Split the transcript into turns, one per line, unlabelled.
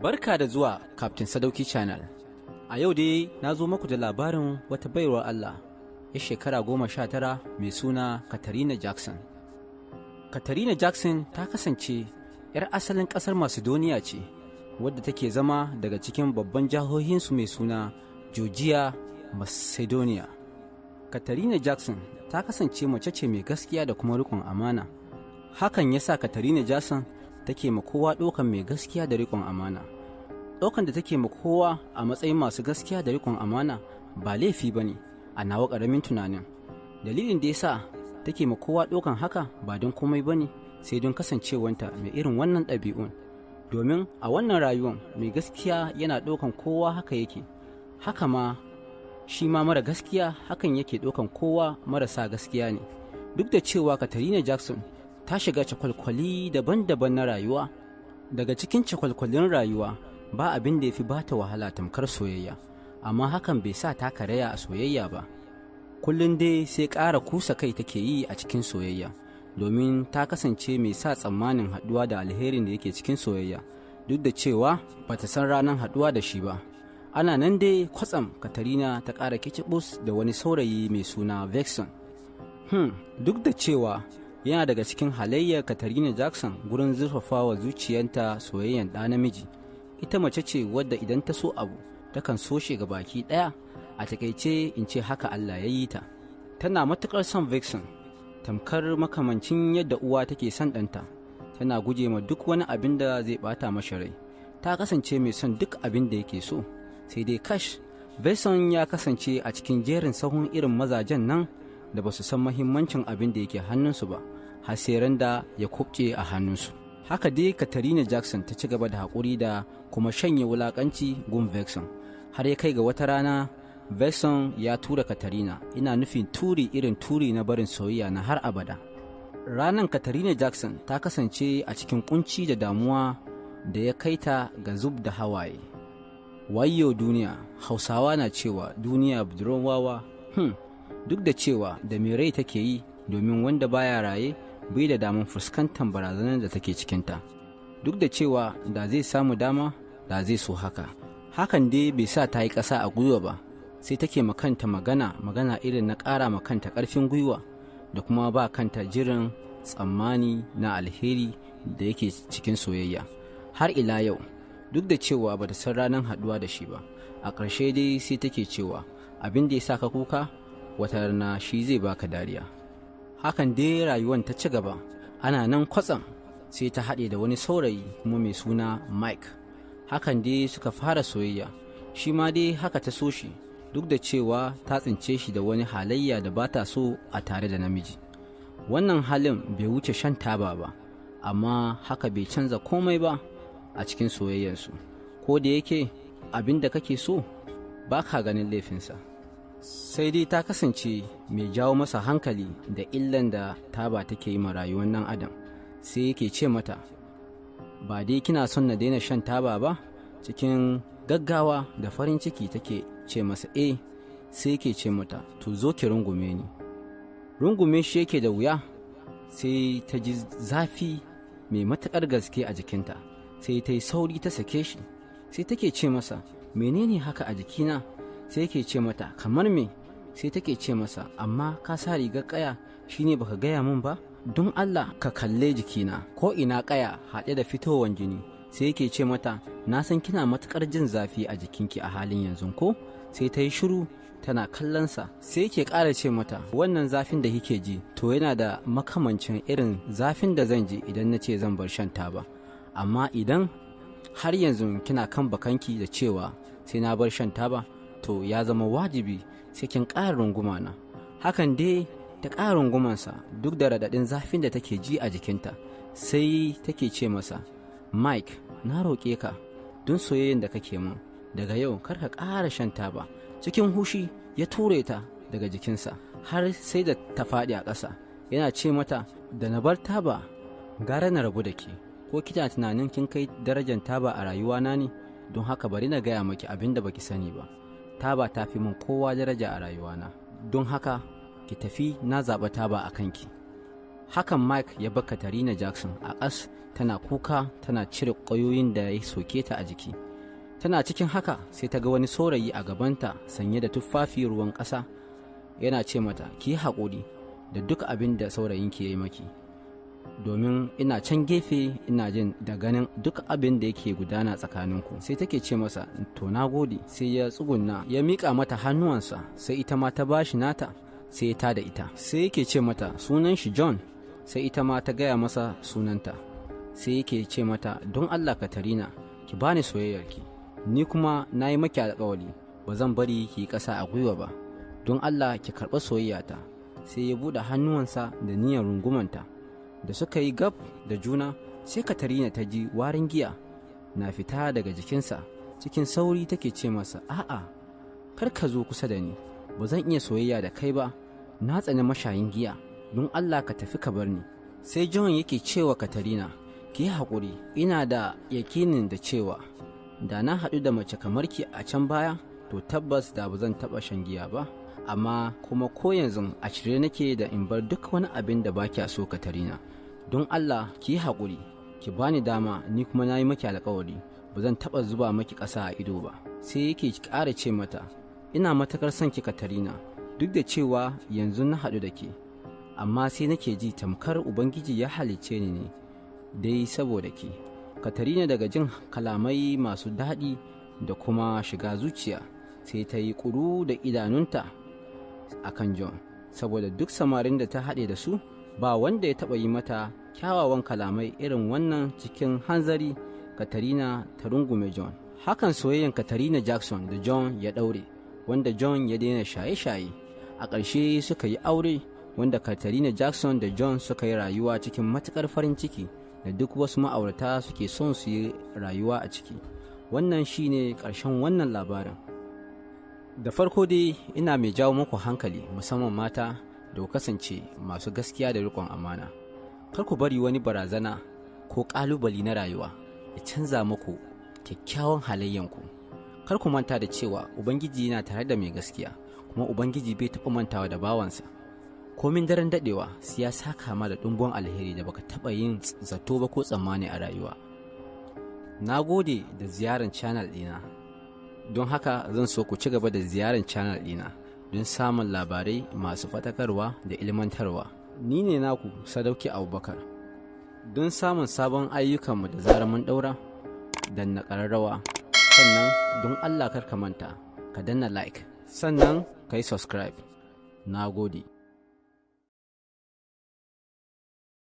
Barka da zuwa Captain Sadauki Channel. A yau dai na zo muku da labarin wata baiwar Allah ya shekara 19 mai suna Katarina Jackson. Katarina Jackson ta kasance 'yar asalin ƙasar Macedonia ce, wadda take zama daga cikin babban jihohinsu mai suna Georgia, Macedonia. Katarina Jackson ta kasance mace ce mai gaskiya da kuma riƙon amana. Hakan ya sa Katarina Jackson take ma kowa ɗaukan mai gaskiya da riƙon amana. Ɗaukan da take ma kowa a matsayin masu gaskiya da riƙon amana ba laifi ba ne a nawa ƙaramin tunanin. Dalilin da ya sa take ma kowa ɗaukan haka ba don komai ba ne sai don kasancewanta mai irin wannan ɗabi'un. Domin a wannan rayuwan mai gaskiya yana ɗaukan kowa haka yake, haka ma shi ma mara gaskiya hakan yake ɗaukan kowa marasa gaskiya ne. Duk da cewa Katarina Jackson ta shiga cakwalkwali daban-daban na rayuwa, daga cikin cakwalkwalin rayuwa ba abin da ya fi ba ta wahala tamkar soyayya, amma hakan bai sa ta karaya a soyayya ba. Kullum dai sai ƙara kusa kai take yi a cikin soyayya, domin ta kasance mai sa tsammanin haɗuwa da alherin da yake cikin soyayya, duk da cewa ba ta san ranar haɗuwa da shi ba. Ana nan dai kwatsam Katarina ta ƙara kicibus da wani saurayi mai suna Vexon. Duk da cewa yana daga cikin halayyar Katarina Jackson gurin zurfafawa zuciyanta soyayyan ɗa namiji. Ita mace ce wadda idan ta so abu takan so shi ga baki ɗaya. A takaice in ce haka Allah ya yi ta. Tana matuƙar son Vexon, tamkar makamancin yadda uwa take son ɗanta. Tana guje ma duk wani abin da zai ɓata mashi rai. Ta kasance mai son duk abin da yake so. Sai dai kash, Vexon ya kasance a cikin jerin sahun irin mazajen nan da ba su san mahimmancin abin da yake hannunsu ba, har sai ran da ya kubce a hannunsu. Haka dai Katarina Jackson ta ci gaba da haƙuri da kuma shanye wulaƙanci gun Vexon, har ya kai ga wata rana Vexon ya tura Katarina, ina nufin turi irin turi na barin soyayya na har abada. Ranan Katarina Jackson ta kasance a cikin kunci da damuwa da ya kai ta ga zub da hawaye. Wayyo duniya, Hausawa na cewa duniya budurwan wawa. Duk da cewa da mai rai take yi, domin wanda baya raye bai da damar fuskantar barazanar da take cikinta. Duk da cewa da zai samu dama da zai so haka. Hakan dai bai sa ta yi ƙasa a gwiwa ba, sai take makanta magana irin na ƙara makanta ƙarfin gwiwa da kuma ba kanta jiran tsammani na alheri da yake cikin soyayya. Har ila yau, duk da cewa ba ta san ranar haɗuwa da shi ba, a ƙarshe dai sai take cewa abin da ya sa ka kuka wata rana shi zai baka dariya. Hakan dai rayuwan ta ci gaba. Ana nan kwatsam sai ta haɗe da wani saurayi kuma mai suna Mike. Hakan dai suka fara soyayya, shi ma dai haka ta so shi, duk da cewa ta tsince shi da wani halayya da ba ta so a tare da namiji. Wannan halin bai wuce shan taba ba, amma haka bai canza komai ba a cikin soyayyarsu. Ko da yake abin da kake so ba ka ganin laifinsa. Sai dai ta kasance mai jawo masa hankali da illan da taba take yi ma rayuwar nan adam. Sai yake ce mata, ba dai kina son na daina shan taba ba? Cikin gaggawa da farin ciki take ce masa sai yake ce mata, to zo ki rungume ni. Rungume shi yake da wuya, sai ta ji zafi mai matuƙar gaske a jikinta. Sai ta yi sauri ta sake shi. Sai take ce masa, menene haka a jikina? Sai yake ce mata, kamar me? Sai take ce masa, amma ka sa rigar ƙaya shine baka gaya min ba? Don Allah ka kalle jikina, ko ina ƙaya haɗe da fitowar jini. Sai yake ce mata, na san kina matuƙar jin zafi a jikinki a halin yanzu ko? Sai ta yi shiru tana kallonsa. Sai yake ƙara ce mata, wannan zafin da kike ji to yana da makamancin irin zafin da zan ji idan na ce zan bar shan taba. Amma idan har yanzu kina kan bakanki da cewa sai na bar shan taba, to ya zama wajibi sai kin ƙara runguma na. Hakan dai ta ƙara rungumansa duk da raɗaɗin zafin da take ji a jikinta. Sai take ce masa, Mike, na roƙe ka don soyayyen da kake min, daga yau kar ka ƙara shan taba. Cikin hushi ya ture ta daga jikinsa har sai da ta faɗi a ƙasa. Yana ce mata, da na bar taba gara na rabu da ke, ko kina tunanin kin kai darajar taba a rayuwana ne? Don haka bari na gaya maki abin da baki sani ba. Taba ta fi min kowa daraja a rayuwana, don haka ki tafi, na zaɓa taba a kanki. Hakan Mike ya bar Katarina Jackson a ƙas tana kuka tana cire ƙwayoyin da ya soke ta a jiki. Tana cikin haka sai ta ga wani saurayi a gabanta sanye da tufafi ruwan ƙasa yana ce mata, ki yi haƙuri da duk abin da saurayinki ya yi maki, domin ina can gefe ina jin da ganin duk abin da yake gudana tsakaninku. Sai take ce masa, to na gode. Sai ya tsugunna ya miƙa mata hannuwansa, sai ita ma ta bashi nata, sai ta da ita. Sai yake ce mata sunan shi John, sai ita ma ta gaya masa sunanta. Sai yake ce mata, don Allah Katarina, ki bani soyayyarki, ni kuma na yi maki alƙawari ba zan bari ki yi ƙasa a gwiwa ba, don Allah ki karɓa soyayyata. Sai ya buɗe hannuwansa da niyyar rungumanta. Da suka yi gab da juna, sai Katarina ta ji warin giya na fita daga jikinsa. Cikin sauri take ce masa, a'a, kar ka zo kusa da ni, ba zan iya soyayya da kai ba, na tsani mashayin giya, don Allah ka tafi ka bar ni. Sai John yake cewa Katarina, ki yi haƙuri, ina da yakinin da cewa da na haɗu da mace kamar ki a can baya, to tabbas da ba zan taɓa shan giya ba, amma kuma ko yanzu a shirye nake da in bar duk wani abin da ba kya so Katarina. Don Allah ki yi haƙuri, ki bani dama, ni kuma na yi maki alƙawari ba zan taɓa zuba maki ƙasa a ido ba. Sai yake ƙara ce mata, ina matuƙar son ki Katarina, duk da cewa yanzu na haɗu da ke, amma sai nake ji tamkar Ubangiji ya halicce ni ne dai saboda ke. Katarina daga jin kalamai masu daɗi da kuma shiga zuciya, sai ta yi ƙuru da idanunta a kan John, saboda duk samarin da ta haɗe da su ba wanda ya taɓa yi mata kyawawan kalamai irin wannan. Cikin hanzari Katarina ta rungume John. Hakan soyayyen Katarina Jackson da John ya ɗaure, wanda John ya daina shaye-shaye. A ƙarshe suka yi aure, wanda Katarina Jackson da John suka yi rayuwa cikin matuƙar farin ciki da duk wasu ma'aurata suke son su yi rayuwa a ciki. Wannan shine ƙarshen wannan labarin. Da farko dai ina mai jawo muku hankali, musamman mata, da ku kasance masu gaskiya da riƙon amana. Kar ku bari wani barazana ko ƙalubali na rayuwa ya canza muku kyakkyawan halayyanku. Kar ku manta da cewa Ubangiji yana tare da mai gaskiya, kuma Ubangiji bai taɓa mantawa da bawansa. Komin daren daɗewa sai ya saka ma da ɗumbun alheri da baka taɓa yin zato ba ko tsammani a rayuwa. Na gode da ziyarar channel ɗina, don haka zan so ku ci gaba da ziyarar channel ɗina don samun labarai masu faɗakarwa da ilmantarwa. Ni ne naku Sadauki Abubakar. Don samun sabon ayyukanmu da zarar mun ɗaura, danna ƙararrawa, sannan don Allah kar ka manta ka danna like, sannan ka yi subscribe. Na gode.